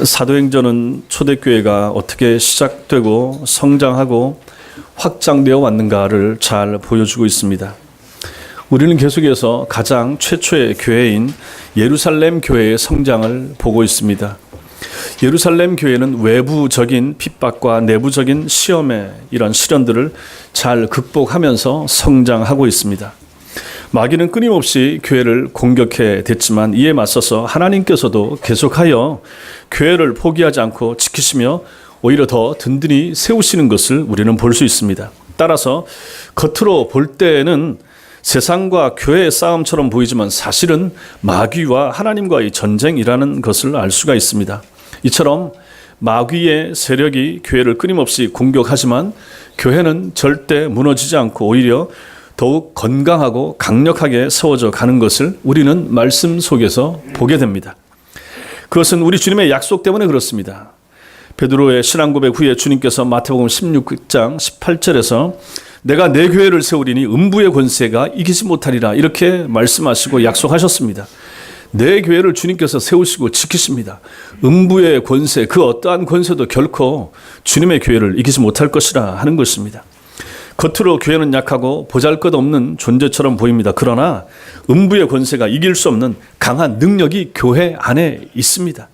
사도행전은 초대교회가 어떻게 시작되고 성장하고 확장되어 왔는가를 잘 보여주고 있습니다. 우리는 계속해서 가장 최초의 교회인 예루살렘 교회의 성장을 보고 있습니다. 예루살렘 교회는 외부적인 핍박과 내부적인 시험의 이런 시련들을 잘 극복하면서 성장하고 있습니다. 마귀는 끊임없이 교회를 공격해 댔지만 이에 맞서서 하나님께서도 계속하여 교회를 포기하지 않고 지키시며 오히려 더 든든히 세우시는 것을 우리는 볼 수 있습니다. 따라서 겉으로 볼 때는 세상과 교회의 싸움처럼 보이지만 사실은 마귀와 하나님과의 전쟁이라는 것을 알 수가 있습니다. 이처럼 마귀의 세력이 교회를 끊임없이 공격하지만 교회는 절대 무너지지 않고 오히려 더욱 건강하고 강력하게 세워져 가는 것을 우리는 말씀 속에서 보게 됩니다. 그것은 우리 주님의 약속 때문에 그렇습니다. 베드로의 신앙 고백 후에 주님께서 마태복음 16장 18절에서 내가 내 교회를 세우리니 음부의 권세가 이기지 못하리라 이렇게 말씀하시고 약속하셨습니다. 내 교회를 주님께서 세우시고 지키십니다. 음부의 권세, 그 어떠한 권세도 결코 주님의 교회를 이기지 못할 것이라 하는 것입니다. 겉으로 교회는 약하고 보잘것없는 존재처럼 보입니다. 그러나 음부의 권세가 이길 수 없는 강한 능력이 교회 안에 있습니다.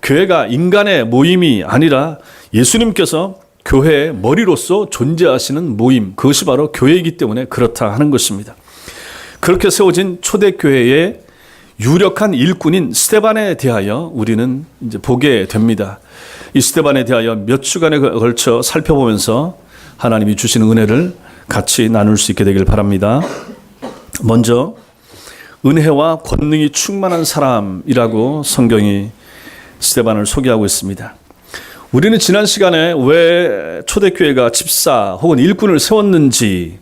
교회가 인간의 모임이 아니라 예수님께서 교회의 머리로서 존재하시는 모임, 그것이 바로 교회이기 때문에 그렇다 하는 것입니다. 그렇게 세워진 초대교회의 유력한 일꾼인 스데반에 대하여 우리는 이제 보게 됩니다. 이 스데반에 대하여 몇 주간에 걸쳐 살펴보면서 하나님이 주시는 은혜를 같이 나눌 수 있게 되길 바랍니다. 먼저 은혜와 권능이 충만한 사람이라고 성경이 스데반을 소개하고 있습니다. 우리는 지난 시간에 왜 초대교회가 집사 혹은 일꾼을 세웠는지,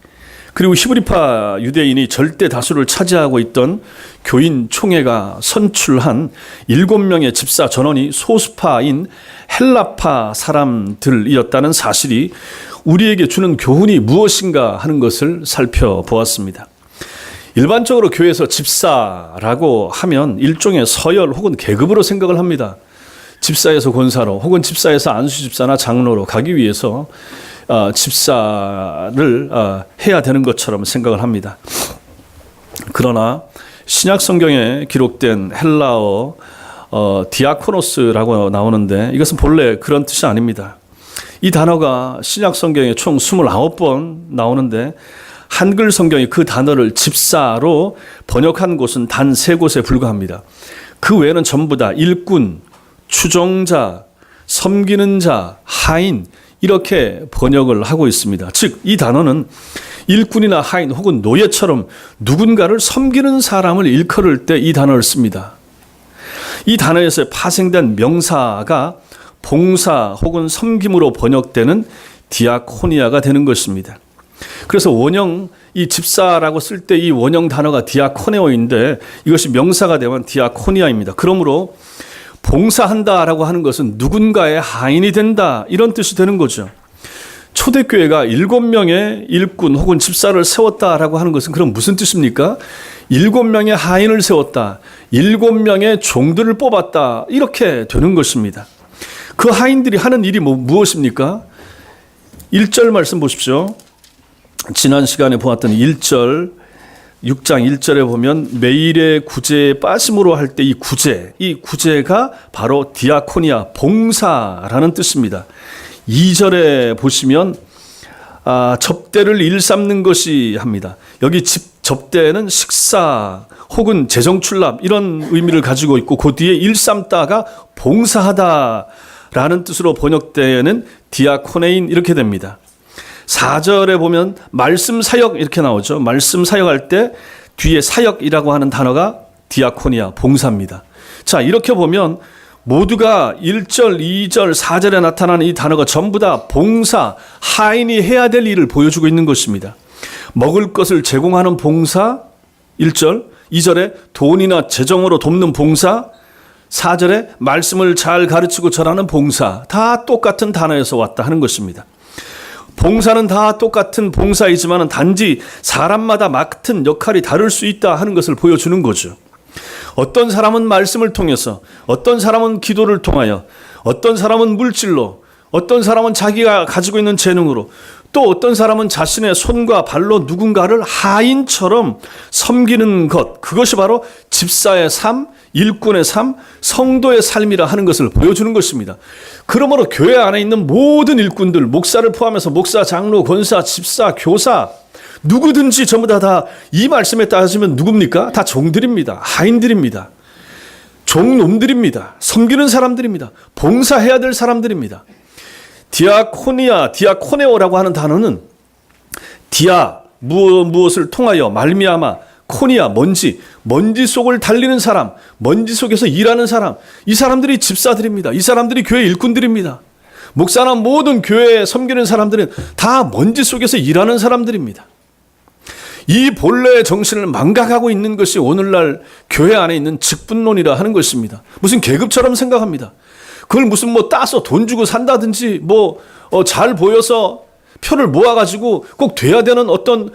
그리고 히브리파 유대인이 절대 다수를 차지하고 있던 교인 총회가 선출한 7명의 집사 전원이 소수파인 헬라파 사람들이었다는 사실이 우리에게 주는 교훈이 무엇인가 하는 것을 살펴보았습니다. 일반적으로 교회에서 집사라고 하면 일종의 서열 혹은 계급으로 생각을 합니다. 집사에서 권사로 혹은 집사에서 안수집사나 장로로 가기 위해서 집사를 해야 되는 것처럼 생각을 합니다. 그러나 신약 성경에 기록된 헬라어 디아코노스라고 나오는데 이것은 본래 그런 뜻이 아닙니다. 이 단어가 신약 성경에 총 29번 나오는데 한글 성경이 그 단어를 집사로 번역한 곳은 단 3곳에 불과합니다. 그 외에는 전부 다 일꾼, 추종자, 섬기는 자, 하인 이렇게 번역을 하고 있습니다. 즉, 이 단어는 일꾼이나 하인 혹은 노예처럼 누군가를 섬기는 사람을 일컬을 때 이 단어를 씁니다. 이 단어에서 파생된 명사가 봉사 혹은 섬김으로 번역되는 디아코니아가 되는 것입니다. 그래서 원형 이 집사라고 쓸 때 이 원형 단어가 디아코네오인데 이것이 명사가 되면 디아코니아입니다. 그러므로 봉사한다라고 하는 것은 누군가의 하인이 된다 이런 뜻이 되는 거죠. 초대교회가 7명의 일꾼 혹은 집사를 세웠다라고 하는 것은 그럼 무슨 뜻입니까? 7명의 하인을 세웠다, 7명의 종들을 뽑았다 이렇게 되는 것입니다. 그 하인들이 하는 일이 무엇입니까? 1절 말씀 보십시오. 지난 시간에 보았던 1절 6장 1절에 보면 매일의 구제에 빠짐으로 할 때 이 구제가 바로 디아코니아, 봉사라는 뜻입니다. 2절에 보시면 접대를 일삼는 것이 합니다. 여기 접대는 식사 혹은 재정출납 이런 의미를 가지고 있고 그 뒤에 일삼다가 봉사하다라는 뜻으로 번역되는 디아코네인 이렇게 됩니다. 4절에 보면 말씀 사역 이렇게 나오죠. 말씀 사역할 때 뒤에 사역이라고 하는 단어가 디아코니아, 봉사입니다. 자, 이렇게 보면 모두가 1절, 2절, 4절에 나타나는 이 단어가 전부 다 봉사, 하인이 해야 될 일을 보여주고 있는 것입니다. 먹을 것을 제공하는 봉사 1절, 2절에 돈이나 재정으로 돕는 봉사, 4절에 말씀을 잘 가르치고 전하는 봉사, 다 똑같은 단어에서 왔다 하는 것입니다. 봉사는 다 똑같은 봉사이지만 단지 사람마다 맡은 역할이 다를 수 있다 하는 것을 보여주는 거죠. 어떤 사람은 말씀을 통해서, 어떤 사람은 기도를 통하여, 어떤 사람은 물질로, 어떤 사람은 자기가 가지고 있는 재능으로, 또 어떤 사람은 자신의 손과 발로 누군가를 하인처럼 섬기는 것, 그것이 바로 집사의 삶, 일꾼의 삶, 성도의 삶이라 하는 것을 보여주는 것입니다. 그러므로 교회 안에 있는 모든 일꾼들, 목사를 포함해서 목사, 장로, 권사, 집사, 교사, 누구든지 전부 다 이 말씀에 따지면 누굽니까? 다 종들입니다. 하인들입니다. 종놈들입니다. 섬기는 사람들입니다. 봉사해야 될 사람들입니다. 디아코니아, 디아코네오라고 하는 단어는 디아, 무엇을 통하여, 말미암아, 코니아, 먼지 속을 달리는 사람, 먼지 속에서 일하는 사람, 이 사람들이 집사들입니다. 이 사람들이 교회 일꾼들입니다. 목사나 모든 교회에 섬기는 사람들은 다 먼지 속에서 일하는 사람들입니다. 이 본래의 정신을 망각하고 있는 것이 오늘날 교회 안에 있는 직분론이라 하는 것입니다. 무슨 계급처럼 생각합니다. 그걸 무슨 따서 돈 주고 산다든지 잘 보여서 표를 모아가지고 꼭 돼야 되는 어떤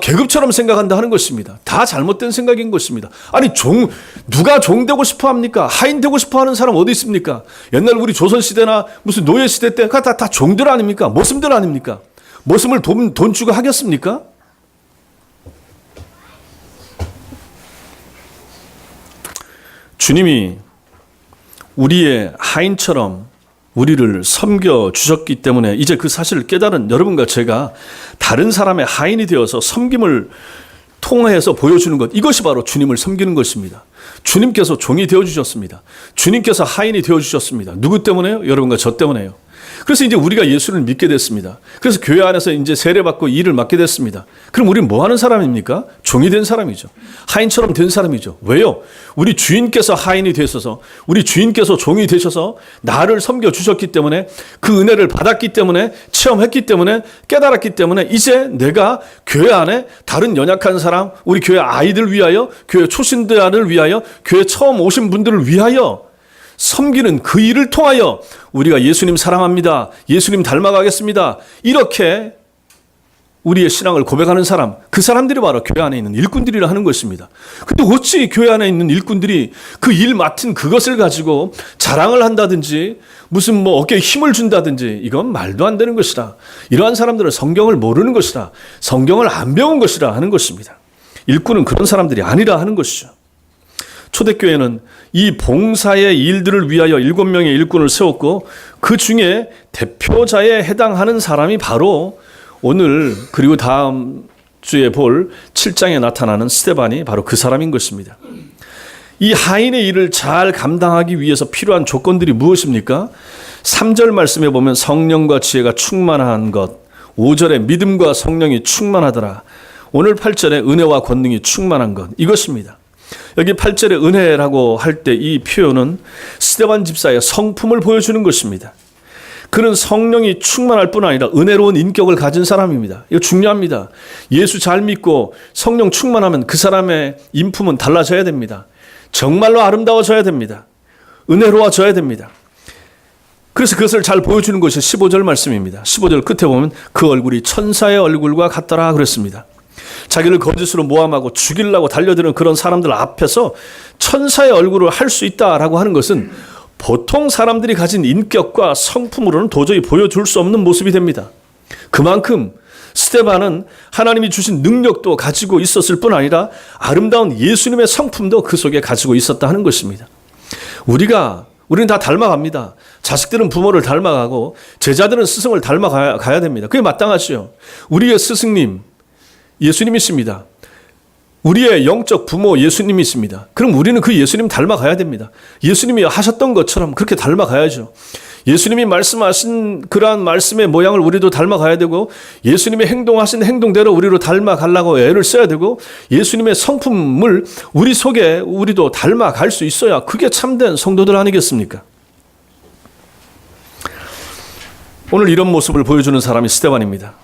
계급처럼 생각한다 하는 것입니다. 다 잘못된 생각인 것입니다. 아니 누가 종 되고 싶어 합니까? 하인 되고 싶어 하는 사람 어디 있습니까? 옛날 우리 조선시대나 무슨 노예시대 때 다 종들 아닙니까? 모슴들 아닙니까? 모슴을 돈 주고 하겠습니까? 주님이 우리의 하인처럼 우리를 섬겨주셨기 때문에 이제 그 사실을 깨달은 여러분과 제가 다른 사람의 하인이 되어서 섬김을 통해서 보여주는 것, 이것이 바로 주님을 섬기는 것입니다. 주님께서 종이 되어주셨습니다. 주님께서 하인이 되어주셨습니다. 누구 때문에요? 여러분과 저 때문에요. 그래서 이제 우리가 예수를 믿게 됐습니다. 그래서 교회 안에서 이제 세례받고 일을 맡게 됐습니다. 그럼 우리는 뭐 하는 사람입니까? 종이 된 사람이죠. 하인처럼 된 사람이죠. 왜요? 우리 주인께서 하인이 되셔서, 우리 주인께서 종이 되셔서 나를 섬겨주셨기 때문에, 그 은혜를 받았기 때문에, 체험했기 때문에, 깨달았기 때문에 이제 내가 교회 안에 다른 연약한 사람, 우리 교회 아이들 위하여, 교회 초신자를 위하여, 교회 처음 오신 분들을 위하여 섬기는 그 일을 통하여 우리가 예수님 사랑합니다, 예수님 닮아가겠습니다, 이렇게 우리의 신앙을 고백하는 사람, 그 사람들이 바로 교회 안에 있는 일꾼들이라 하는 것입니다. 근데 어찌 교회 안에 있는 일꾼들이 그 일 맡은 그것을 가지고 자랑을 한다든지 무슨 어깨에 힘을 준다든지, 이건 말도 안 되는 것이다. 이러한 사람들은 성경을 모르는 것이다, 성경을 안 배운 것이라 하는 것입니다. 일꾼은 그런 사람들이 아니라 하는 것이죠. 초대교회는 이 봉사의 일들을 위하여 7명의 일꾼을 세웠고, 그 중에 대표자에 해당하는 사람이 바로 오늘 그리고 다음 주에 볼 7장에 나타나는 스데반이 바로 그 사람인 것입니다. 이 하인의 일을 잘 감당하기 위해서 필요한 조건들이 무엇입니까? 3절 말씀에 보면 성령과 지혜가 충만한 것, 5절에 믿음과 성령이 충만하더라, 오늘 8절에 은혜와 권능이 충만한 것, 이것입니다. 여기 8절에 은혜라고 할 때 이 표현은 스데반 집사의 성품을 보여주는 것입니다. 그는 성령이 충만할 뿐 아니라 은혜로운 인격을 가진 사람입니다. 이거 중요합니다. 예수 잘 믿고 성령 충만하면 그 사람의 인품은 달라져야 됩니다. 정말로 아름다워져야 됩니다. 은혜로워져야 됩니다. 그래서 그것을 잘 보여주는 것이 15절 말씀입니다. 15절 끝에 보면 그 얼굴이 천사의 얼굴과 같더라 그랬습니다. 자기를 거짓으로 모함하고 죽이려고 달려드는 그런 사람들 앞에서 천사의 얼굴을 할 수 있다라고 하는 것은 보통 사람들이 가진 인격과 성품으로는 도저히 보여줄 수 없는 모습이 됩니다. 그만큼 스데반은 하나님이 주신 능력도 가지고 있었을 뿐 아니라 아름다운 예수님의 성품도 그 속에 가지고 있었다 하는 것입니다. 우리는 다 닮아갑니다. 자식들은 부모를 닮아가고 제자들은 스승을 닮아가야 됩니다. 그게 마땅하죠. 우리의 스승님 예수님이십니다. 우리의 영적 부모 예수님이십니다. 그럼 우리는 그 예수님 닮아가야 됩니다. 예수님이 하셨던 것처럼 그렇게 닮아가야죠. 예수님이 말씀하신 그러한 말씀의 모양을 우리도 닮아가야 되고, 예수님이 행동하신 행동대로 우리로 닮아가려고 애를 써야 되고, 예수님의 성품을 우리 속에 우리도 닮아갈 수 있어야 그게 참된 성도들 아니겠습니까? 오늘 이런 모습을 보여주는 사람이 스데반입니다.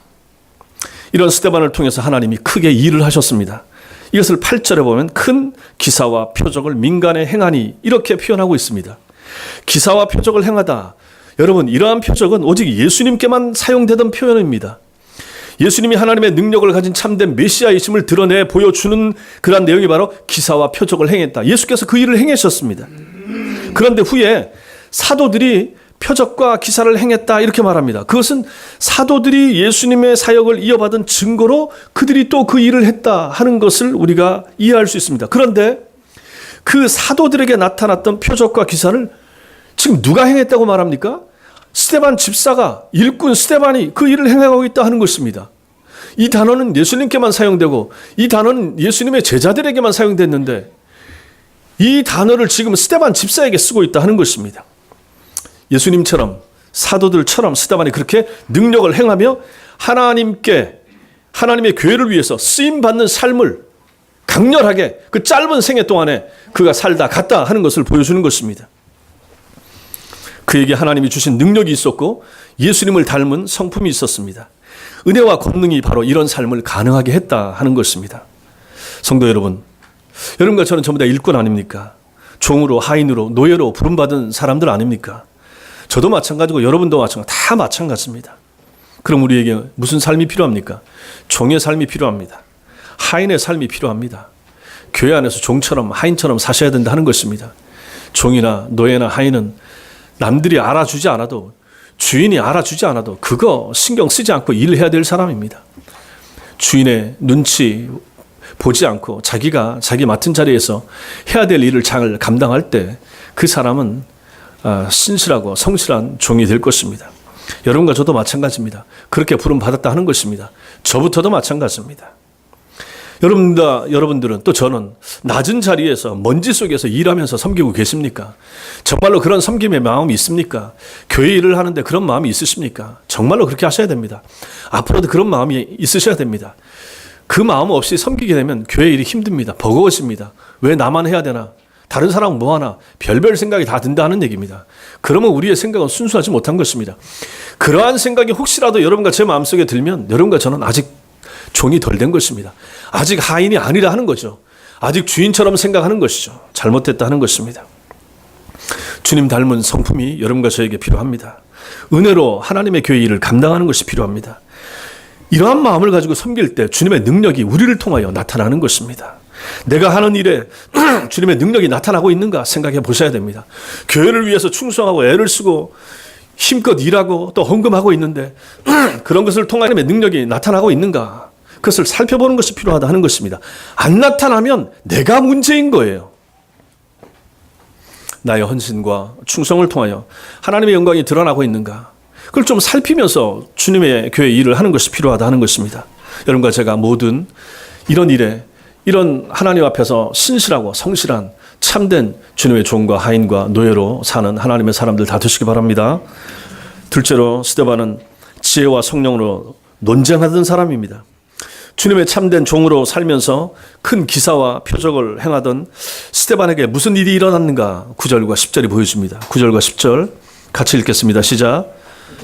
이런 스데반을 통해서 하나님이 크게 일을 하셨습니다. 이것을 8절에 보면 큰 기사와 표적을 민간에 행하니 이렇게 표현하고 있습니다. 기사와 표적을 행하다. 여러분, 이러한 표적은 오직 예수님께만 사용되던 표현입니다. 예수님이 하나님의 능력을 가진 참된 메시아이심을 드러내 보여주는 그런 내용이 바로 기사와 표적을 행했다. 예수께서 그 일을 행하셨습니다. 그런데 후에 사도들이 표적과 기사를 행했다 이렇게 말합니다. 그것은 사도들이 예수님의 사역을 이어받은 증거로 그들이 또 그 일을 했다 하는 것을 우리가 이해할 수 있습니다. 그런데 그 사도들에게 나타났던 표적과 기사를 지금 누가 행했다고 말합니까? 스데반 집사가, 일꾼 스데반이 그 일을 행하고 있다 하는 것입니다. 이 단어는 예수님께만 사용되고 이 단어는 예수님의 제자들에게만 사용됐는데 이 단어를 지금 스데반 집사에게 쓰고 있다 하는 것입니다. 예수님처럼 사도들처럼 스데반이 그렇게 능력을 행하며 하나님의 교회를 위해서 쓰임받는 삶을 강렬하게 그 짧은 생애 동안에 그가 살다 갔다 하는 것을 보여주는 것입니다. 그에게 하나님이 주신 능력이 있었고 예수님을 닮은 성품이 있었습니다. 은혜와 권능이 바로 이런 삶을 가능하게 했다 하는 것입니다. 성도 여러분, 여러분과 저는 전부 다 일꾼 아닙니까? 종으로, 하인으로, 노예로 부름받은 사람들 아닙니까? 저도 마찬가지고 여러분도 마찬가지고 다 마찬가지입니다. 그럼 우리에게 무슨 삶이 필요합니까? 종의 삶이 필요합니다. 하인의 삶이 필요합니다. 교회 안에서 종처럼 하인처럼 사셔야 된다 하는 것입니다. 종이나 노예나 하인은 남들이 알아주지 않아도 주인이 알아주지 않아도 그거 신경 쓰지 않고 일해야 될 사람입니다. 주인의 눈치 보지 않고 자기가 자기 맡은 자리에서 해야 될 일을 잘 감당할 때 그 사람은 신실하고 성실한 종이 될 것입니다. 여러분과 저도 마찬가지입니다. 그렇게 부름 받았다 하는 것입니다. 저부터도 마찬가지입니다. 여러분들은 또 저는 낮은 자리에서 먼지 속에서 일하면서 섬기고 계십니까? 정말로 그런 섬김의 마음이 있습니까? 교회 일을 하는데 그런 마음이 있으십니까? 정말로 그렇게 하셔야 됩니다. 앞으로도 그런 마음이 있으셔야 됩니다. 그 마음 없이 섬기게 되면 교회 일이 힘듭니다. 버거워집니다. 왜 나만 해야 되나? 다른 사람은 뭐하나? 별별 생각이 다 든다 하는 얘기입니다. 그러면 우리의 생각은 순수하지 못한 것입니다. 그러한 생각이 혹시라도 여러분과 제 마음속에 들면 여러분과 저는 아직 종이 덜 된 것입니다. 아직 하인이 아니라 하는 거죠. 아직 주인처럼 생각하는 것이죠. 잘못됐다 하는 것입니다. 주님 닮은 성품이 여러분과 저에게 필요합니다. 은혜로 하나님의 교회 일을 감당하는 것이 필요합니다. 이러한 마음을 가지고 섬길 때 주님의 능력이 우리를 통하여 나타나는 것입니다. 내가 하는 일에 주님의 능력이 나타나고 있는가 생각해 보셔야 됩니다. 교회를 위해서 충성하고 애를 쓰고 힘껏 일하고 또 헌금하고 있는데 그런 것을 통하여 하나님의 능력이 나타나고 있는가, 그것을 살펴보는 것이 필요하다 하는 것입니다. 안 나타나면 내가 문제인 거예요. 나의 헌신과 충성을 통하여 하나님의 영광이 드러나고 있는가, 그걸 좀 살피면서 주님의 교회 일을 하는 것이 필요하다 하는 것입니다. 여러분과 제가 모든 이런 일에, 이런 하나님 앞에서 신실하고 성실한 참된 주님의 종과 하인과 노예로 사는 하나님의 사람들 다 되시기 바랍니다. 둘째로 스데반은 지혜와 성령으로 논쟁하던 사람입니다. 주님의 참된 종으로 살면서 큰 기사와 표적을 행하던 스데반에게 무슨 일이 일어났는가 9절과 10절이 보여줍니다. 9절과 10절 같이 읽겠습니다. 시작.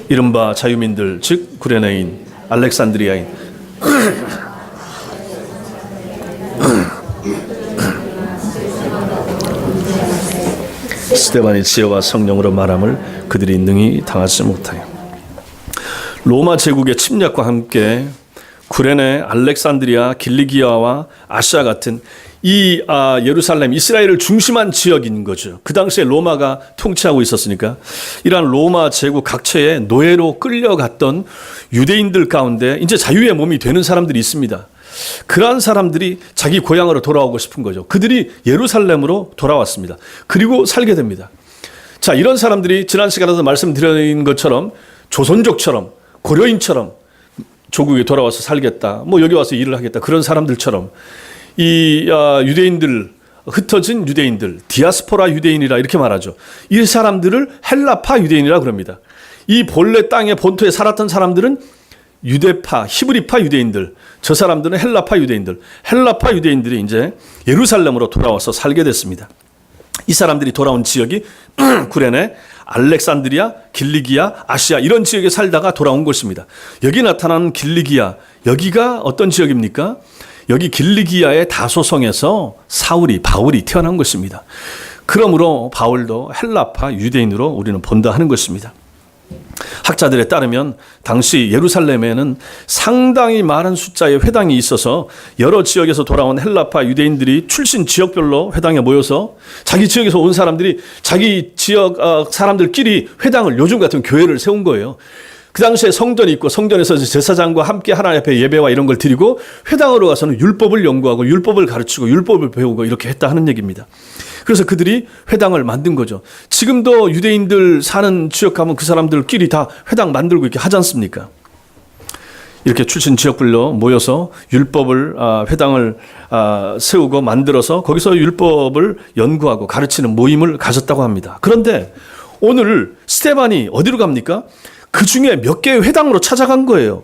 이른바 자유민들 즉 구레네인 알렉산드리아인 스데반이 지혜와 성령으로 말함을 그들이 능히 당하지 못하여. 로마 제국의 침략과 함께 구레네, 알렉산드리아, 길리기아와 아시아 같은 이 예루살렘, 이스라엘을 중심한 지역인 거죠. 그 당시에 로마가 통치하고 있었으니까 이러한 로마 제국 각처에 노예로 끌려갔던 유대인들 가운데 이제 자유의 몸이 되는 사람들이 있습니다. 그러한 사람들이 자기 고향으로 돌아오고 싶은 거죠. 그들이 예루살렘으로 돌아왔습니다. 그리고 살게 됩니다. 자, 이런 사람들이 지난 시간에도 말씀드린 것처럼 조선족처럼 고려인처럼 조국에 돌아와서 살겠다, 뭐 여기 와서 일을 하겠다, 그런 사람들처럼 이 유대인들, 흩어진 유대인들, 디아스포라 유대인이라 이렇게 말하죠. 이 사람들을 헬라파 유대인이라 그럽니다. 이 본래 땅의 본토에 살았던 사람들은 유대파, 히브리파 유대인들, 저 사람들은 헬라파 유대인들, 헬라파 유대인들이 이제 예루살렘으로 돌아와서 살게 됐습니다. 이 사람들이 돌아온 지역이 구레네, 알렉산드리아, 길리기아, 아시아 이런 지역에 살다가 돌아온 곳입니다. 여기 나타나는 길리기아, 여기가 어떤 지역입니까? 여기 길리기아의 다소성에서 바울이 태어난 것입니다. 그러므로 바울도 헬라파 유대인으로 우리는 본다 하는 것입니다. 학자들에 따르면 당시 예루살렘에는 상당히 많은 숫자의 회당이 있어서 여러 지역에서 돌아온 헬라파 유대인들이 출신 지역별로 회당에 모여서 자기 지역에서 온 사람들이 자기 지역 사람들끼리 회당을, 요즘 같은 교회를 세운 거예요. 그 당시에 성전이 있고 성전에서 제사장과 함께 하나님 앞에 예배와 이런 걸 드리고 회당으로 가서는 율법을 연구하고 율법을 가르치고 율법을 배우고 이렇게 했다 하는 얘기입니다. 그래서 그들이 회당을 만든 거죠. 지금도 유대인들 사는 지역 가면 그 사람들끼리 다 회당 만들고 이렇게 하지 않습니까? 이렇게 출신 지역별로 모여서 율법을 회당을 세우고 만들어서 거기서 율법을 연구하고 가르치는 모임을 가졌다고 합니다. 그런데 오늘 스데반이 어디로 갑니까? 그 중에 몇 개의 회당으로 찾아간 거예요.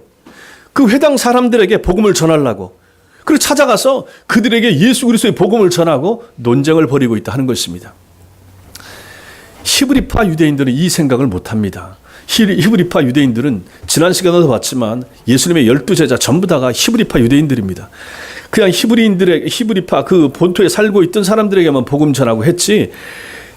그 회당 사람들에게 복음을 전하려고. 그리고 찾아가서 그들에게 예수 그리스도의 복음을 전하고 논쟁을 벌이고 있다 하는 것입니다. 히브리파 유대인들은 이 생각을 못합니다. 히브리파 유대인들은 지난 시간에도 봤지만 예수님의 12제자 전부 다가 히브리파 유대인들입니다. 그냥 히브리파 그 본토에 살고 있던 사람들에게만 복음 전하고 했지,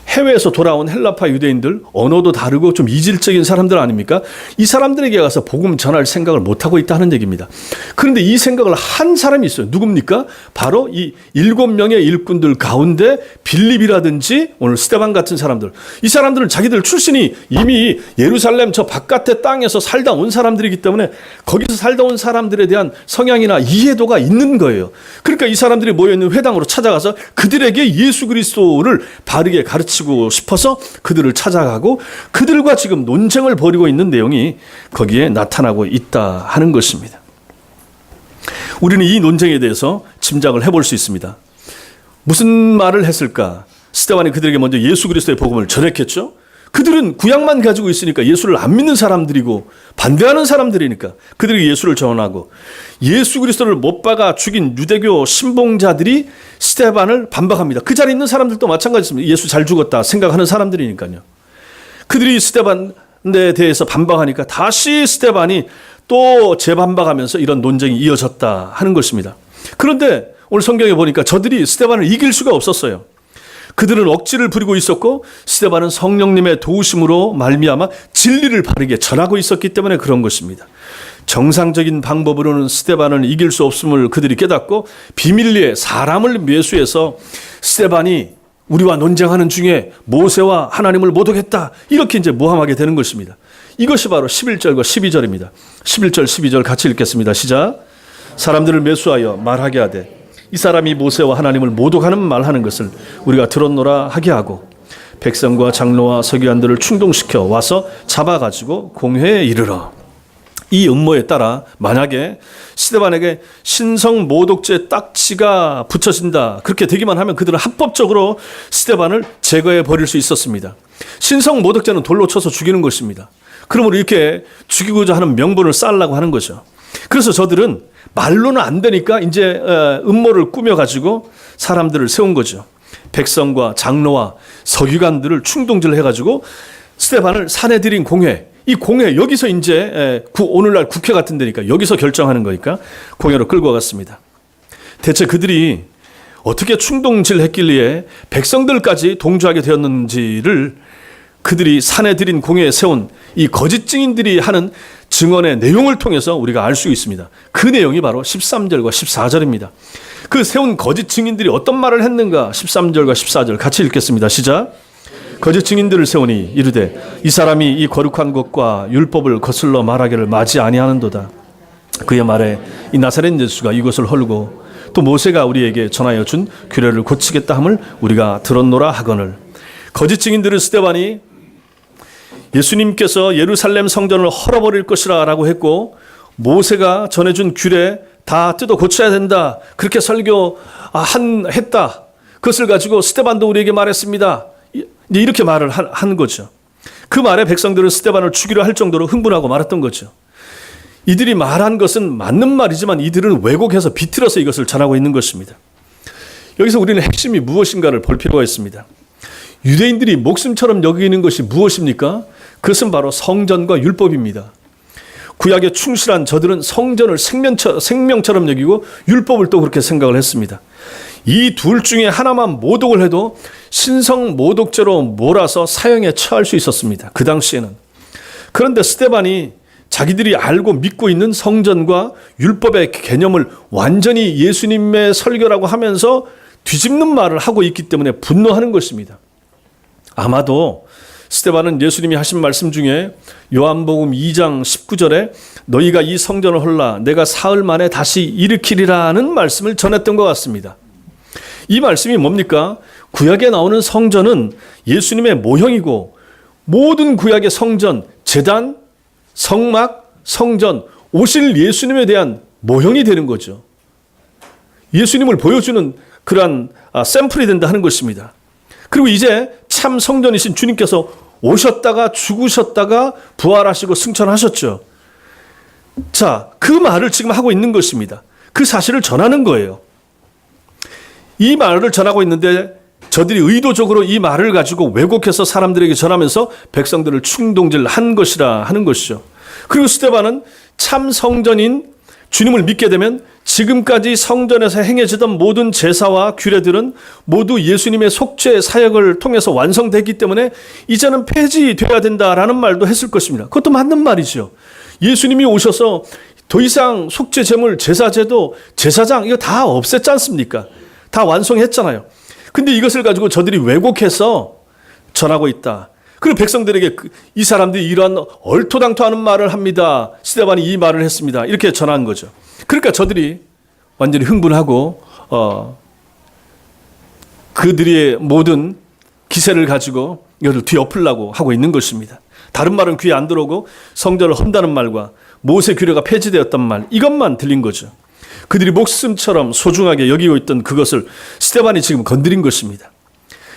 해외에서 돌아온 헬라파 유대인들, 언어도 다르고 좀 이질적인 사람들 아닙니까? 이 사람들에게 가서 복음 전할 생각을 못하고 있다는 얘기입니다. 그런데 이 생각을 한 사람이 있어요. 누굽니까? 바로 이 7명의 일꾼들 가운데 빌립이라든지 오늘 스데반 같은 사람들. 이 사람들은 자기들 출신이 이미 예루살렘 저 바깥의 땅에서 살다 온 사람들이기 때문에 거기서 살다 온 사람들에 대한 성향이나 이해도가 있는 거예요. 그러니까 이 사람들이 모여있는 회당으로 찾아가서 그들에게 예수 그리스도를 바르게 가르치고 싶어서 그들을 찾아가고 그들과 지금 논쟁을 벌이고 있는 내용이 거기에 나타나고 있다 하는 것입니다. 우리는 이 논쟁에 대해서 짐작을 해볼 수 있습니다. 무슨 말을 했을까? 스데반이 그들에게 먼저 예수 그리스도의 복음을 전했겠죠? 그들은 구약만 가지고 있으니까 예수를 안 믿는 사람들이고 반대하는 사람들이니까 그들에게 예수를 전하고, 예수 그리스도를 못 박아 죽인 유대교 신봉자들이 스데반을 반박합니다. 그 자리에 있는 사람들도 마찬가지입니다. 예수 잘 죽었다 생각하는 사람들이니까요. 그들이 스데반에 대해서 반박하니까 다시 스데반이 또 재반박하면서 이런 논쟁이 이어졌다 하는 것입니다. 그런데 오늘 성경에 보니까 저들이 스데반을 이길 수가 없었어요. 그들은 억지를 부리고 있었고 스데반은 성령님의 도우심으로 말미암아 진리를 바르게 전하고 있었기 때문에 그런 것입니다. 정상적인 방법으로는 스데반을 이길 수 없음을 그들이 깨닫고 비밀리에 사람을 매수해서 스데반이 우리와 논쟁하는 중에 모세와 하나님을 모독했다, 이렇게 이제 모함하게 되는 것입니다. 이것이 바로 11절과 12절입니다. 11절 12절 같이 읽겠습니다. 시작. 사람들을 매수하여 말하게 하되 이 사람이 모세와 하나님을 모독하는 말하는 것을 우리가 들었노라 하게 하고 백성과 장로와 서기관들을 충동시켜 와서 잡아가지고 공회에 이르러. 이 음모에 따라 만약에 스데반에게 신성 모독죄 딱지가 붙여진다, 그렇게 되기만 하면 그들은 합법적으로 스데반을 제거해 버릴 수 있었습니다. 신성 모독죄는 돌로 쳐서 죽이는 것입니다. 그러므로 이렇게 죽이고자 하는 명분을 쌓으려고 하는 거죠. 그래서 저들은 말로는 안 되니까 이제 음모를 꾸며가지고 사람들을 세운 거죠. 백성과 장로와 서기관들을 충동질해가지고 스데반을 산에 들인 공회, 이 공회, 여기서 이제 오늘날 국회 같은 데니까 여기서 결정하는 거니까 공회로 끌고 갔습니다. 대체 그들이 어떻게 충동질했길래 백성들까지 동조하게 되었는지를 그들이 산에 들인 공회에 세운 이 거짓 증인들이 하는 증언의 내용을 통해서 우리가 알 수 있습니다. 그 내용이 바로 13절과 14절입니다. 그 세운 거짓 증인들이 어떤 말을 했는가? 13절과 14절 같이 읽겠습니다. 시작. 거짓 증인들을 세우니 이르되 이 사람이 이 거룩한 것과 율법을 거슬러 말하기를 마지 아니하는도다. 그의 말에 이 나사렛 예수가 이것을 헐고 또 모세가 우리에게 전하여 준 규례를 고치겠다 함을 우리가 들었노라 하거늘. 거짓 증인들은 스데반이 예수님께서 예루살렘 성전을 헐어버릴 것이라 라고 했고 모세가 전해준 규례 다 뜯어 고쳐야 된다, 그렇게 했다. 그것을 가지고 스데반도 우리에게 말했습니다. 이렇게 말을 한 거죠. 그 말에 백성들은 스데반을 죽이려 할 정도로 흥분하고 말았던 거죠. 이들이 말한 것은 맞는 말이지만 이들은 왜곡해서 비틀어서 이것을 전하고 있는 것입니다. 여기서 우리는 핵심이 무엇인가를 볼 필요가 있습니다. 유대인들이 목숨처럼 여기는 것이 무엇입니까? 그것은 바로 성전과 율법입니다. 구약에 충실한 저들은 성전을 생명처럼 여기고 율법을 또 그렇게 생각을 했습니다. 이 둘 중에 하나만 모독을 해도 신성 모독죄로 몰아서 사형에 처할 수 있었습니다. 그 당시에는. 그런데 스데반이 자기들이 알고 믿고 있는 성전과 율법의 개념을 완전히 예수님의 설교라고 하면서 뒤집는 말을 하고 있기 때문에 분노하는 것입니다. 아마도 스데반은 예수님이 하신 말씀 중에 요한복음 2장 19절에 너희가 이 성전을 헐라 내가 사흘 만에 다시 일으키리라는 말씀을 전했던 것 같습니다. 이 말씀이 뭡니까? 구약에 나오는 성전은 예수님의 모형이고 모든 구약의 성전, 제단, 성막, 성전, 오실 예수님에 대한 모형이 되는 거죠. 예수님을 보여주는 그러한 샘플이 된다 하는 것입니다. 그리고 이제 참 성전이신 주님께서 오셨다가 죽으셨다가 부활하시고 승천하셨죠. 자, 그 말을 지금 하고 있는 것입니다. 그 사실을 전하는 거예요. 이 말을 전하고 있는데 저들이 의도적으로 이 말을 가지고 왜곡해서 사람들에게 전하면서 백성들을 충동질한 것이라 하는 것이죠. 그리고 스데반은 참 성전인 주님을 믿게 되면 지금까지 성전에서 행해지던 모든 제사와 규례들은 모두 예수님의 속죄 사역을 통해서 완성됐기 때문에 이제는 폐지되어야 된다라는 말도 했을 것입니다. 그것도 맞는 말이죠. 예수님이 오셔서 더 이상 속죄 제물, 제사제도, 제사장 이거 다 없앴지 않습니까? 다 완성했잖아요. 근데 이것을 가지고 저들이 왜곡해서 전하고 있다. 그리고 백성들에게 이 사람들이 이러한 얼토당토하는 말을 합니다. 스데반이 이 말을 했습니다. 이렇게 전한 거죠. 그러니까 저들이 완전히 흥분하고 그들의 모든 기세를 가지고 이것을 뒤엎으려고 하고 있는 것입니다. 다른 말은 귀에 안 들어오고 성전을 헌다는 말과 모세 규례가 폐지되었단 말 이것만 들린 거죠. 그들이 목숨처럼 소중하게 여기고 있던 그것을 스데반이 지금 건드린 것입니다.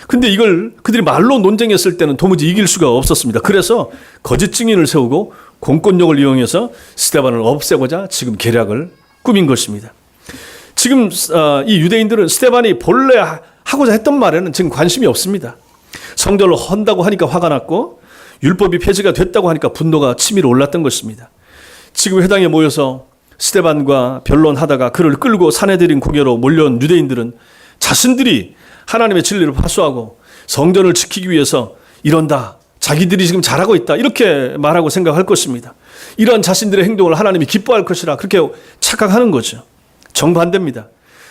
근데 이걸 그들이 말로 논쟁했을 때는 도무지 이길 수가 없었습니다. 그래서 거짓 증인을 세우고 공권력을 이용해서 스데반을 없애고자 지금 계략을 꾸민 것입니다. 지금 이 유대인들은 스데반이 본래 하고자 했던 말에는 지금 관심이 없습니다. 성전을 헌다고 하니까 화가 났고 율법이 폐지가 됐다고 하니까 분노가 치밀어 올랐던 것입니다. 지금 회당에 모여서 스데반과 변론하다가 그를 끌고 사내들인 궁예로 몰려온 유대인들은 자신들이 하나님의 진리를 파수하고 성전을 지키기 위해서 이런다. 자기들이 지금 잘하고 있다. 이렇게 말하고 생각할 것입니다. 이러한 자신들의 행동을 하나님이 기뻐할 것이라 그렇게 착각하는 거죠. 정반대입니다.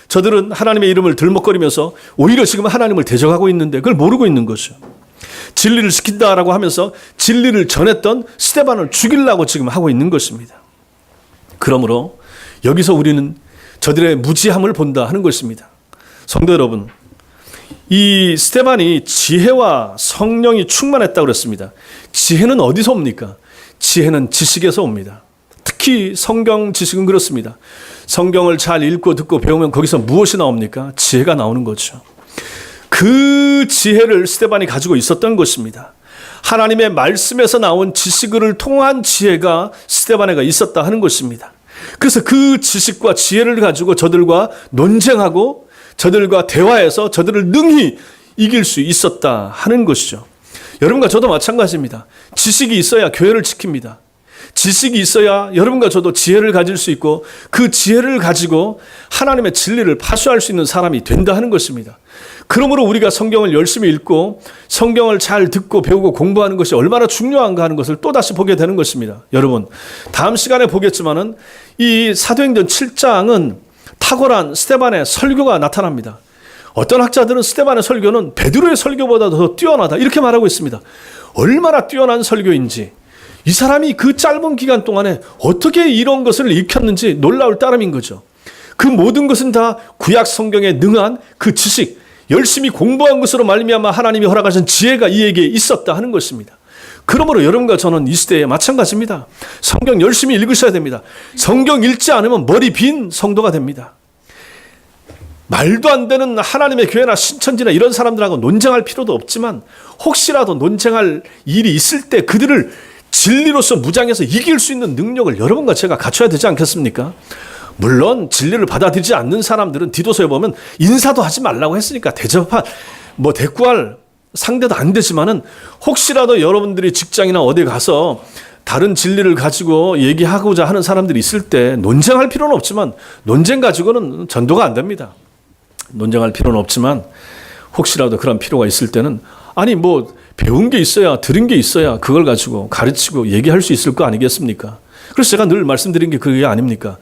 저들은 하나님의 이름을 들먹거리면서 오히려 지금 하나님을 대적하고 있는데 그걸 모르고 있는 거죠. 진리를 지킨다라고 하면서 진리를 전했던 스데반을 죽이려고 지금 하고 있는 것입니다. 그러므로 여기서 우리는 저들의 무지함을 본다 하는 것입니다. 성도 여러분, 이 스데반이 지혜와 성령이 충만했다고 그랬습니다. 지혜는 어디서 옵니까? 지혜는 지식에서 옵니다. 특히 성경 지식은 그렇습니다. 성경을 잘 읽고 듣고 배우면 거기서 무엇이 나옵니까? 지혜가 나오는 거죠. 그 지혜를 스데반이 가지고 있었던 것입니다. 하나님의 말씀에서 나온 지식을 통한 지혜가 스데반에게 있었다 하는 것입니다. 그래서 그 지식과 지혜를 가지고 저들과 논쟁하고 저들과 대화해서 저들을 능히 이길 수 있었다 하는 것이죠. 여러분과 저도 마찬가지입니다. 지식이 있어야 교회를 지킵니다. 지식이 있어야 여러분과 저도 지혜를 가질 수 있고 그 지혜를 가지고 하나님의 진리를 파수할 수 있는 사람이 된다 하는 것입니다. 그러므로 우리가 성경을 열심히 읽고 성경을 잘 듣고 배우고 공부하는 것이 얼마나 중요한가 하는 것을 또다시 보게 되는 것입니다. 여러분, 다음 시간에 보겠지만은 이 사도행전 7장은 탁월한 스데반의 설교가 나타납니다. 어떤 학자들은 스데반의 설교는 베드로의 설교보다 더 뛰어나다 이렇게 말하고 있습니다. 얼마나 뛰어난 설교인지 이 사람이 그 짧은 기간 동안에 어떻게 이런 것을 익혔는지 놀라울 따름인 거죠. 그 모든 것은 다 구약 성경에 능한 그 지식, 열심히 공부한 것으로 말미암아 하나님이 허락하신 지혜가 이에게 있었다 하는 것입니다. 그러므로 여러분과 저는 이 시대에 마찬가지입니다. 성경 열심히 읽으셔야 됩니다. 성경 읽지 않으면 머리 빈 성도가 됩니다. 말도 안 되는 하나님의 교회나 신천지나 이런 사람들하고 논쟁할 필요도 없지만 혹시라도 논쟁할 일이 있을 때 그들을 진리로서 무장해서 이길 수 있는 능력을 여러분과 제가 갖춰야 되지 않겠습니까? 물론 진리를 받아들이지 않는 사람들은 디도서에 보면 인사도 하지 말라고 했으니까 대꾸할 상대도 안 되지만은 혹시라도 여러분들이 직장이나 어디 가서 다른 진리를 가지고 얘기하고자 하는 사람들이 있을 때 논쟁할 필요는 없지만 논쟁 가지고는 전도가 안 됩니다. 논쟁할 필요는 없지만 혹시라도 그런 필요가 있을 때는 아니 뭐 배운 게 있어야, 들은 게 있어야 그걸 가지고 가르치고 얘기할 수 있을 거 아니겠습니까? 그래서 제가 늘 말씀드린 게 그게 아닙니까?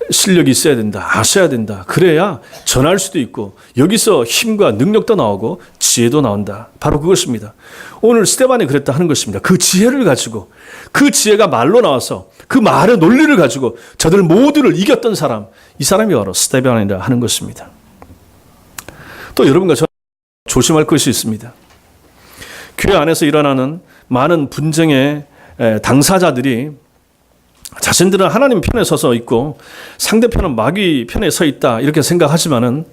실력이 있어야 된다, 아셔야 된다. 그래야 전할 수도 있고 여기서 힘과 능력도 나오고 지혜도 나온다. 바로 그것입니다. 오늘 스데반이 그랬다 하는 것입니다. 그 지혜를 가지고, 그 지혜가 말로 나와서 그 말의 논리를 가지고 저들 모두를 이겼던 사람, 이 사람이 바로 스데반이라 하는 것입니다. 또 여러분과 저 조심할 것이 있습니다. 교회 안에서 일어나는 많은 분쟁의 당사자들이 자신들은 하나님 편에 서서 있고 상대편은 마귀 편에 서 있다 이렇게 생각하지만은,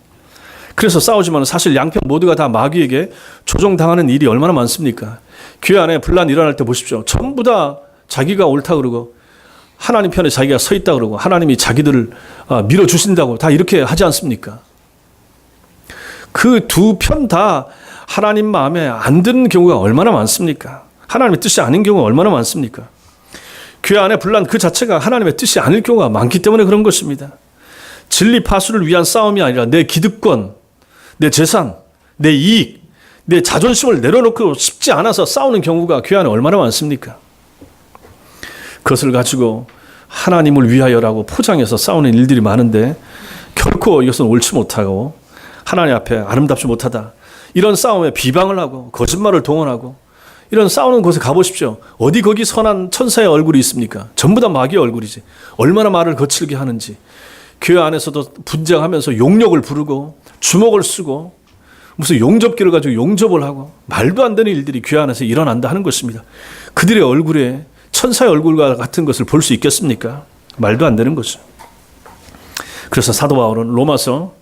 그래서 싸우지만 사실 양편 모두가 다 마귀에게 조종당하는 일이 얼마나 많습니까? 교회 안에 분란 일어날 때 보십시오. 전부 다 자기가 옳다 그러고 하나님 편에 자기가 서 있다 그러고 하나님이 자기들을 밀어주신다고 다 이렇게 하지 않습니까? 그 두 편 다 하나님 마음에 안 드는 경우가 얼마나 많습니까? 하나님의 뜻이 아닌 경우가 얼마나 많습니까? 교회 안에 분란 그 자체가 하나님의 뜻이 아닐 경우가 많기 때문에 그런 것입니다. 진리 파수를 위한 싸움이 아니라 내 기득권, 내 재산, 내 이익, 내 자존심을 내려놓고 싶지 않아서 싸우는 경우가 교회 안에 얼마나 많습니까? 그것을 가지고 하나님을 위하여라고 포장해서 싸우는 일들이 많은데 결코 이것은 옳지 못하고 하나님 앞에 아름답지 못하다. 이런 싸움에 비방을 하고 거짓말을 동원하고 이런 싸우는 곳에 가보십시오. 어디 거기 선한 천사의 얼굴이 있습니까? 전부 다 마귀의 얼굴이지. 얼마나 말을 거칠게 하는지. 교회 안에서도 분쟁하면서 용력을 부르고 주먹을 쓰고 무슨 용접기를 가지고 용접을 하고 말도 안 되는 일들이 교회 안에서 일어난다 하는 것입니다. 그들의 얼굴에 천사의 얼굴과 같은 것을 볼 수 있겠습니까? 말도 안 되는 거죠. 그래서 사도 바울은 로마서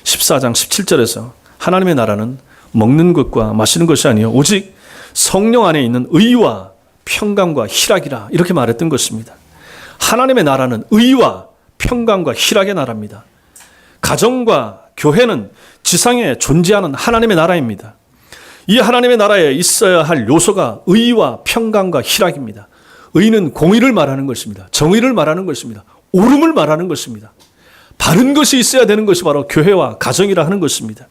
14장 17절에서 하나님의 나라는 먹는 것과 마시는 것이 아니요 오직 성령 안에 있는 의와 평강과 희락이라 이렇게 말했던 것입니다. 하나님의 나라는 의와 평강과 희락의 나라입니다. 가정과 교회는 지상에 존재하는 하나님의 나라입니다. 이 하나님의 나라에 있어야 할 요소가 의와 평강과 희락입니다. 의는 공의를 말하는 것입니다. 정의를 말하는 것입니다. 옳음을 말하는 것입니다. 바른 것이 있어야 되는 것이 바로 교회와 가정이라 하는 것입니다.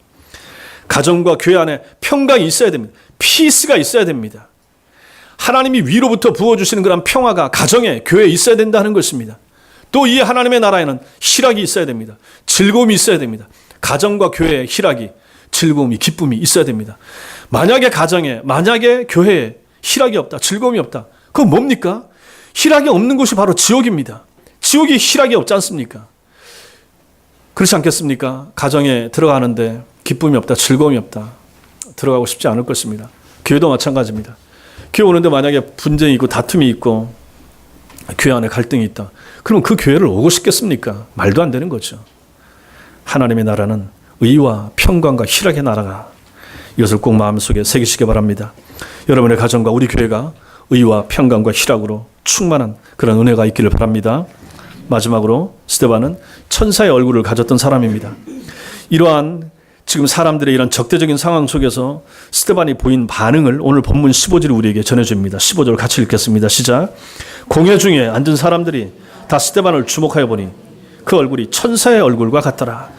가정과 교회 안에 평강이 있어야 됩니다. 피스가 있어야 됩니다. 하나님이 위로부터 부어주시는 그런 평화가 가정에, 교회에 있어야 된다는 것입니다. 또 이 하나님의 나라에는 희락이 있어야 됩니다. 즐거움이 있어야 됩니다. 가정과 교회에 희락이, 즐거움이, 기쁨이 있어야 됩니다. 만약에 가정에, 만약에 교회에 희락이 없다, 즐거움이 없다. 그건 뭡니까? 희락이 없는 곳이 바로 지옥입니다. 지옥이 희락이 없지 않습니까? 그렇지 않겠습니까? 가정에 들어가는데 기쁨이 없다, 즐거움이 없다. 들어가고 싶지 않을 것입니다. 교회도 마찬가지입니다. 교회 오는데 만약에 분쟁이 있고 다툼이 있고 교회 안에 갈등이 있다. 그럼 그 교회를 오고 싶겠습니까? 말도 안 되는 거죠. 하나님의 나라는 의와 평강과 희락의 나라가, 이것을 꼭 마음속에 새기시기 바랍니다. 여러분의 가정과 우리 교회가 의와 평강과 희락으로 충만한 그런 은혜가 있기를 바랍니다. 마지막으로 스데반은 천사의 얼굴을 가졌던 사람입니다. 이러한 지금 사람들의 이런 적대적인 상황 속에서 스데반이 보인 반응을 오늘 본문 15절이 우리에게 전해줍니다. 15절 같이 읽겠습니다. 시작. 공회 중에 앉은 사람들이 다 스데반을 주목하여 보니 그 얼굴이 천사의 얼굴과 같더라.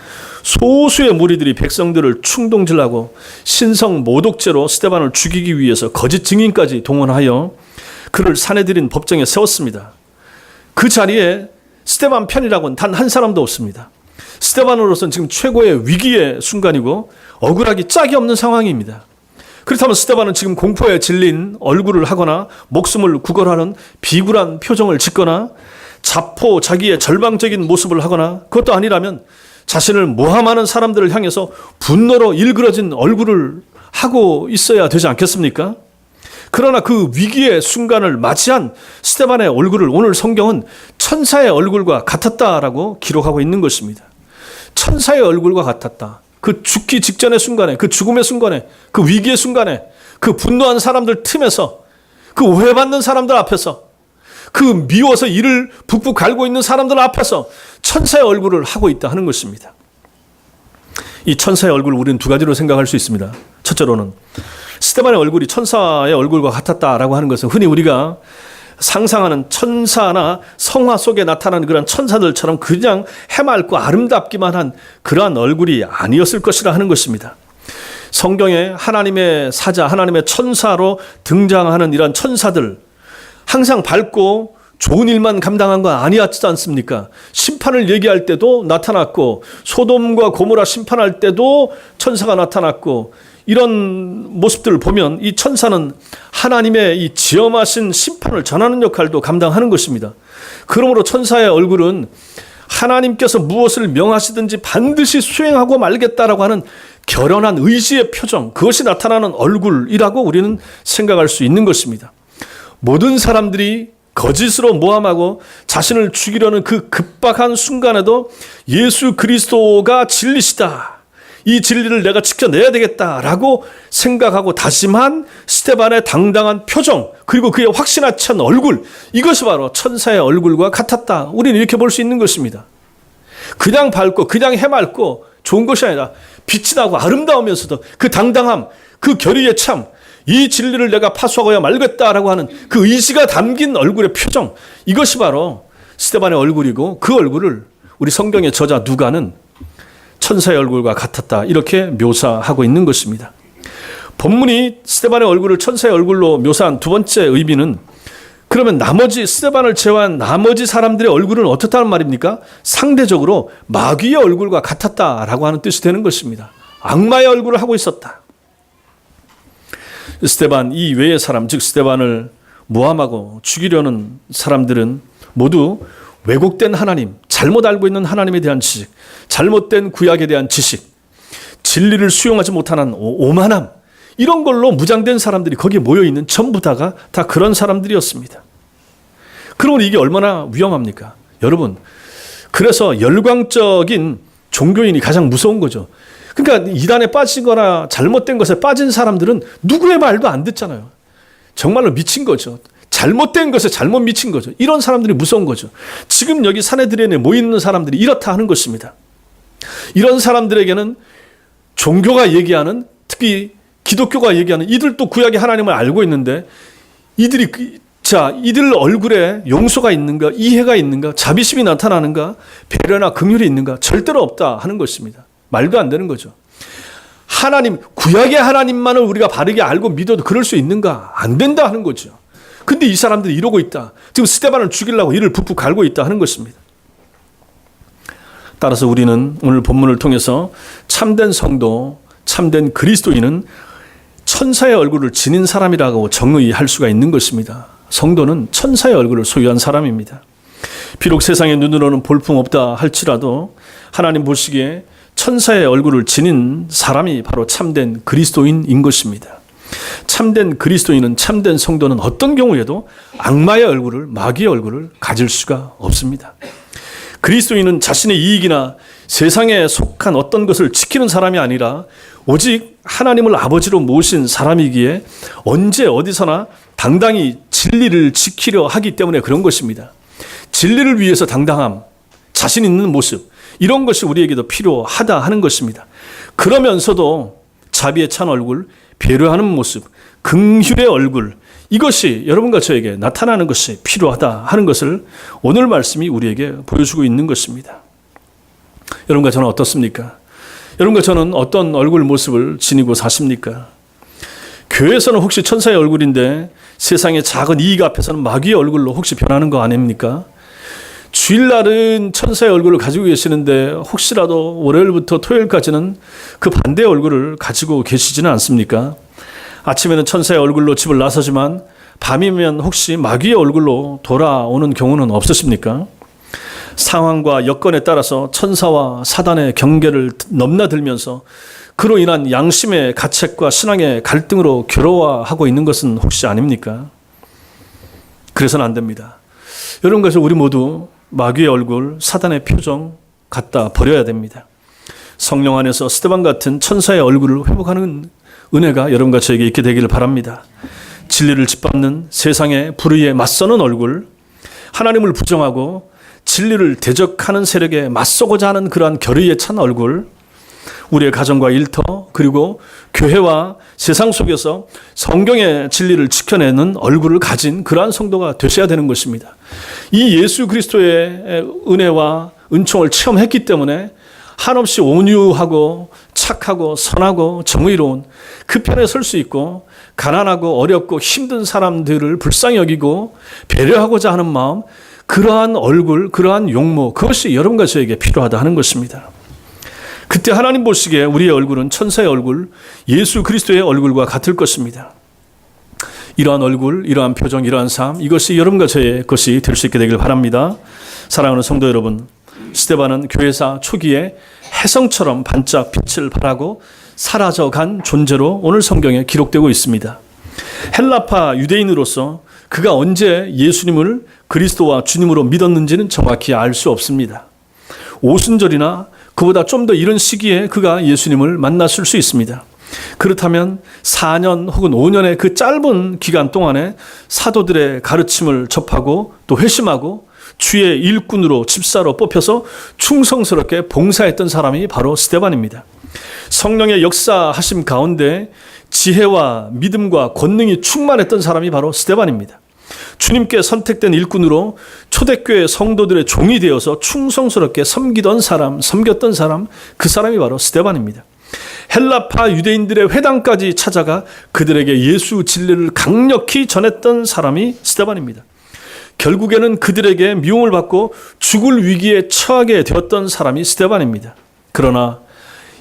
소수의 무리들이 백성들을 충동질하고 신성 모독죄로 스데반을 죽이기 위해서 거짓 증인까지 동원하여 그를 산에 들인 법정에 세웠습니다. 그 자리에 스데반 편이라고는 단 한 사람도 없습니다. 스데반으로서는 지금 최고의 위기의 순간이고 억울하기 짝이 없는 상황입니다. 그렇다면 스데반은 지금 공포에 질린 얼굴을 하거나 목숨을 구걸하는 비굴한 표정을 짓거나 자포 자기의 절망적인 모습을 하거나, 그것도 아니라면 자신을 모함하는 사람들을 향해서 분노로 일그러진 얼굴을 하고 있어야 되지 않겠습니까? 그러나 그 위기의 순간을 맞이한 스데반의 얼굴을 오늘 성경은 천사의 얼굴과 같았다라고 기록하고 있는 것입니다. 천사의 얼굴과 같았다. 그 죽기 직전의 순간에, 그 죽음의 순간에, 그 위기의 순간에, 그 분노한 사람들 틈에서, 그 오해받는 사람들 앞에서, 그 미워서 이를 북북 갈고 있는 사람들 앞에서 천사의 얼굴을 하고 있다 하는 것입니다. 이 천사의 얼굴을 우리는 두 가지로 생각할 수 있습니다. 첫째로는 스데반의 얼굴이 천사의 얼굴과 같았다라고 하는 것은 흔히 우리가 상상하는 천사나 성화 속에 나타나는 그런 천사들처럼 그냥 해맑고 아름답기만 한 그러한 얼굴이 아니었을 것이라 하는 것입니다. 성경에 하나님의 사자, 하나님의 천사로 등장하는 이런 천사들, 항상 밝고 좋은 일만 감당한 거 아니었지 않습니까? 심판을 얘기할 때도 나타났고, 소돔과 고모라 심판할 때도 천사가 나타났고, 이런 모습들을 보면 이 천사는 하나님의 이 지엄하신 심판을 전하는 역할도 감당하는 것입니다. 그러므로 천사의 얼굴은 하나님께서 무엇을 명하시든지 반드시 수행하고 말겠다라고 하는 결연한 의지의 표정, 그것이 나타나는 얼굴이라고 우리는 생각할 수 있는 것입니다. 모든 사람들이 거짓으로 모함하고 자신을 죽이려는 그 급박한 순간에도 예수 그리스도가 진리시다, 이 진리를 내가 지켜내야 되겠다라고 생각하고 다짐한 스데반의 당당한 표정, 그리고 그의 확신에 찬 얼굴, 이것이 바로 천사의 얼굴과 같았다. 우리는 이렇게 볼 수 있는 것입니다. 그냥 밝고 그냥 해맑고 좋은 것이 아니라 빛이 나고 아름다우면서도 그 당당함, 그 결의의 참, 이 진리를 내가 파수하고야 말겠다라고 하는 그 의지가 담긴 얼굴의 표정, 이것이 바로 스데반의 얼굴이고, 그 얼굴을 우리 성경의 저자 누가는 천사의 얼굴과 같았다, 이렇게 묘사하고 있는 것입니다. 본문이 스데반의 얼굴을 천사의 얼굴로 묘사한 두 번째 의미는, 그러면 나머지 스데반을 제외한 나머지 사람들의 얼굴은 어떻다는 말입니까? 상대적으로 마귀의 얼굴과 같았다라고 하는 뜻이 되는 것입니다. 악마의 얼굴을 하고 있었다. 스데반 이외의 사람, 즉 스데반을 모함하고 죽이려는 사람들은 모두 왜곡된 하나님, 잘못 알고 있는 하나님에 대한 지식, 잘못된 구약에 대한 지식, 진리를 수용하지 못하는 오만함, 이런 걸로 무장된 사람들이 거기에 모여있는 전부 다가 다 그런 사람들이었습니다. 그러면 이게 얼마나 위험합니까? 여러분, 그래서 열광적인 종교인이 가장 무서운 거죠. 그러니까 이단에 빠지거나 잘못된 것에 빠진 사람들은 누구의 말도 안 듣잖아요. 정말로 미친 거죠. 잘못된 것에 잘못 미친 거죠. 이런 사람들이 무서운 거죠. 지금 여기 사내들에 모이는 사람들이 이렇다 하는 것입니다. 이런 사람들에게는 종교가 얘기하는, 특히 기독교가 얘기하는, 이들도 구약의 하나님을 알고 있는데 이들 얼굴에 용서가 있는가, 이해가 있는가, 자비심이 나타나는가, 배려나 긍휼이 있는가? 절대로 없다 하는 것입니다. 말도 안 되는 거죠. 하나님, 구약의 하나님만을 우리가 바르게 알고 믿어도 그럴 수 있는가? 안 된다 하는 거죠. 근데 이 사람들이 이러고 있다. 지금 스데반을 죽이려고 이를 푹푹 갈고 있다 하는 것입니다. 따라서 우리는 오늘 본문을 통해서 참된 성도, 참된 그리스도인은 천사의 얼굴을 지닌 사람이라고 정의할 수가 있는 것입니다. 성도는 천사의 얼굴을 소유한 사람입니다. 비록 세상의 눈으로는 볼품없다 할지라도 하나님 보시기에 천사의 얼굴을 지닌 사람이 바로 참된 그리스도인인 것입니다. 참된 그리스도인은, 참된 성도는 어떤 경우에도 악마의 얼굴을, 마귀의 얼굴을 가질 수가 없습니다. 그리스도인은 자신의 이익이나 세상에 속한 어떤 것을 지키는 사람이 아니라 오직 하나님을 아버지로 모신 사람이기에 언제 어디서나 당당히 진리를 지키려 하기 때문에 그런 것입니다. 진리를 위해서 당당함, 자신 있는 모습, 이런 것이 우리에게도 필요하다 하는 것입니다. 그러면서도 자비에 찬 얼굴, 배려하는 모습, 긍휼의 얼굴, 이것이 여러분과 저에게 나타나는 것이 필요하다 하는 것을 오늘 말씀이 우리에게 보여주고 있는 것입니다. 여러분과 저는 어떻습니까? 여러분과 저는 어떤 얼굴 모습을 지니고 사십니까? 교회에서는 혹시 천사의 얼굴인데 세상의 작은 이익 앞에서는 마귀의 얼굴로 혹시 변하는 거 아닙니까? 주일날은 천사의 얼굴을 가지고 계시는데 혹시라도 월요일부터 토요일까지는 그 반대의 얼굴을 가지고 계시지는 않습니까? 아침에는 천사의 얼굴로 집을 나서지만 밤이면 혹시 마귀의 얼굴로 돌아오는 경우는 없으십니까? 상황과 여건에 따라서 천사와 사단의 경계를 넘나들면서 그로 인한 양심의 가책과 신앙의 갈등으로 괴로워하고 있는 것은 혹시 아닙니까? 그래서는 안 됩니다. 여러분, 그래서 우리 모두 마귀의 얼굴, 사단의 표정 갖다 버려야 됩니다. 성령 안에서 스데반 같은 천사의 얼굴을 회복하는 은혜가 여러분과 저에게 있게 되기를 바랍니다. 진리를 짓밟는 세상의 불의에 맞서는 얼굴, 하나님을 부정하고 진리를 대적하는 세력에 맞서고자 하는 그러한 결의에 찬 얼굴, 우리의 가정과 일터, 그리고 교회와 세상 속에서 성경의 진리를 지켜내는 얼굴을 가진 그러한 성도가 되셔야 되는 것입니다. 이 예수 그리스도의 은혜와 은총을 체험했기 때문에 한없이 온유하고 착하고 선하고 정의로운 그 편에 설 수 있고, 가난하고 어렵고 힘든 사람들을 불쌍히 여기고 배려하고자 하는 마음, 그러한 얼굴, 그러한 용모, 그것이 여러분과 저에게 필요하다 하는 것입니다. 그때 하나님 보시기에 우리의 얼굴은 천사의 얼굴, 예수 그리스도의 얼굴과 같을 것입니다. 이러한 얼굴, 이러한 표정, 이러한 삶, 이것이 여러분과 저의 것이 될 수 있게 되길 바랍니다. 사랑하는 성도 여러분, 스데반은 교회사 초기에 혜성처럼 반짝 빛을 발하고 사라져간 존재로 오늘 성경에 기록되고 있습니다. 헬라파 유대인으로서 그가 언제 예수님을 그리스도와 주님으로 믿었는지는 정확히 알 수 없습니다. 오순절이나 그보다 좀 더 이른 시기에 그가 예수님을 만났을 수 있습니다. 그렇다면 4년 혹은 5년의 그 짧은 기간 동안에 사도들의 가르침을 접하고 또 회심하고 주의 일꾼으로 집사로 뽑혀서 충성스럽게 봉사했던 사람이 바로 스데반입니다. 성령의 역사하심 가운데 지혜와 믿음과 권능이 충만했던 사람이 바로 스데반입니다. 주님께 선택된 일꾼으로 초대교회 성도들의 종이 되어서 충성스럽게 섬겼던 사람, 그 사람이 바로 스데반입니다. 헬라파 유대인들의 회당까지 찾아가 그들에게 예수 진리를 강력히 전했던 사람이 스데반입니다. 결국에는 그들에게 미움을 받고 죽을 위기에 처하게 되었던 사람이 스데반입니다. 그러나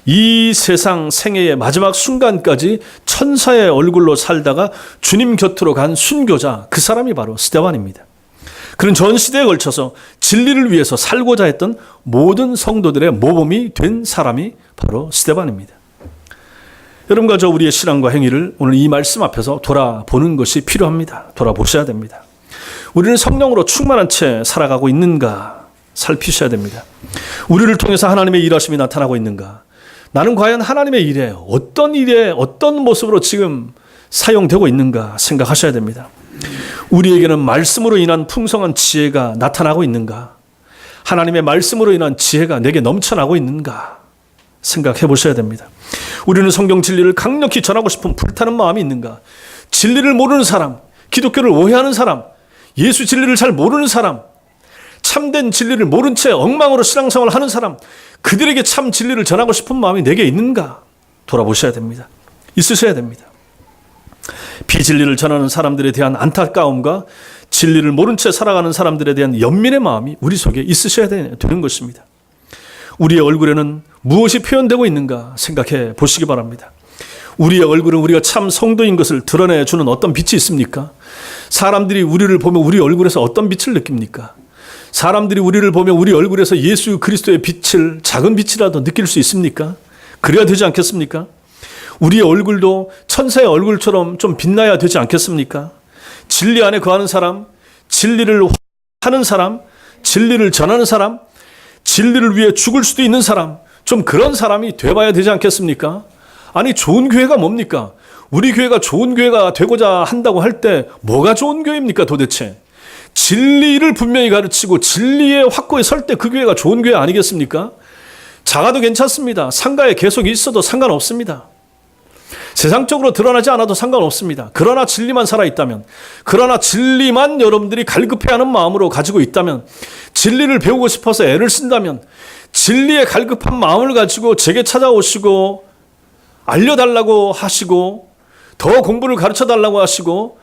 이 세상 생애의 마지막 순간까지 천사의 얼굴로 살다가 주님 곁으로 간 순교자, 그 사람이 바로 스데반입니다. 그는 전 시대에 걸쳐서 진리를 위해서 살고자 했던 모든 성도들의 모범이 된 사람이 바로 스데반입니다. 여러분과 저 우리의 신앙과 행위를 오늘 이 말씀 앞에서 돌아보는 것이 필요합니다. 돌아보셔야 됩니다. 우리는 성령으로 충만한 채 살아가고 있는가 살피셔야 됩니다. 우리를 통해서 하나님의 일하심이 나타나고 있는가? 나는 과연 하나님의 일에 어떤 모습으로 지금 사용되고 있는가 생각하셔야 됩니다. 우리에게는 말씀으로 인한 풍성한 지혜가 나타나고 있는가? 하나님의 말씀으로 인한 지혜가 내게 넘쳐나고 있는가 생각해 보셔야 됩니다. 우리는 성경 진리를 강력히 전하고 싶은 불타는 마음이 있는가? 진리를 모르는 사람, 기독교를 오해하는 사람, 예수 진리를 잘 모르는 사람, 참된 진리를 모른 채 엉망으로 신앙생활을 하는 사람, 그들에게 참 진리를 전하고 싶은 마음이 내게 있는가 돌아보셔야 됩니다. 있으셔야 됩니다. 비진리를 전하는 사람들에 대한 안타까움과 진리를 모른 채 살아가는 사람들에 대한 연민의 마음이 우리 속에 있으셔야 되는 것입니다. 우리의 얼굴에는 무엇이 표현되고 있는가 생각해 보시기 바랍니다. 우리의 얼굴은 우리가 참 성도인 것을 드러내주는 어떤 빛이 있습니까? 사람들이 우리를 보면 우리 얼굴에서 어떤 빛을 느낍니까? 사람들이 우리를 보면 우리 얼굴에서 예수 그리스도의 빛을, 작은 빛이라도 느낄 수 있습니까? 그래야 되지 않겠습니까? 우리의 얼굴도 천사의 얼굴처럼 좀 빛나야 되지 않겠습니까? 진리 안에 거하는 사람, 진리를 하는 사람, 진리를 전하는 사람, 진리를 위해 죽을 수도 있는 사람, 좀 그런 사람이 돼봐야 되지 않겠습니까? 아니, 좋은 교회가 뭡니까? 우리 교회가 좋은 교회가 되고자 한다고 할 때 뭐가 좋은 교회입니까 도대체? 진리를 분명히 가르치고 진리의 확고에 설 때 그 교회가 좋은 교회 아니겠습니까? 작아도 괜찮습니다. 상가에 계속 있어도 상관없습니다. 세상적으로 드러나지 않아도 상관없습니다. 그러나 진리만 살아있다면, 그러나 진리만 여러분들이 갈급해하는 마음으로 가지고 있다면, 진리를 배우고 싶어서 애를 쓴다면, 진리의 갈급한 마음을 가지고 제게 찾아오시고 알려달라고 하시고 더 공부를 가르쳐달라고 하시고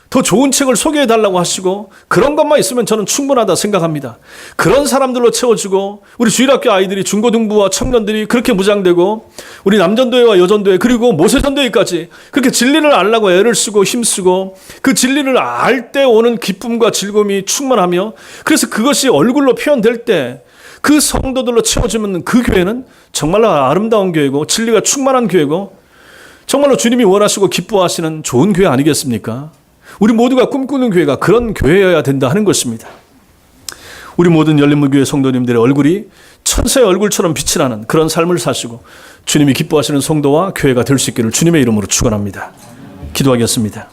더 좋은 책을 소개해달라고 하시고 그런 것만 있으면 저는 충분하다 생각합니다. 그런 사람들로 채워주고 우리 주일학교 아이들이 중고등부와 청년들이 그렇게 무장되고 우리 남전도회와 여전도회 그리고 모세전도회까지 그렇게 진리를 알려고 애를 쓰고 힘쓰고 그 진리를 알 때 오는 기쁨과 즐거움이 충만하며 그래서 그것이 얼굴로 표현될 때 그 성도들로 채워주면 그 교회는 정말로 아름다운 교회고 진리가 충만한 교회고 정말로 주님이 원하시고 기뻐하시는 좋은 교회 아니겠습니까? 우리 모두가 꿈꾸는 교회가 그런 교회여야 된다 하는 것입니다. 우리 모든 열린문교회 성도님들의 얼굴이 천사의 얼굴처럼 빛이 나는 그런 삶을 사시고 주님이 기뻐하시는 성도와 교회가 될 수 있기를 주님의 이름으로 축원합니다. 기도하겠습니다.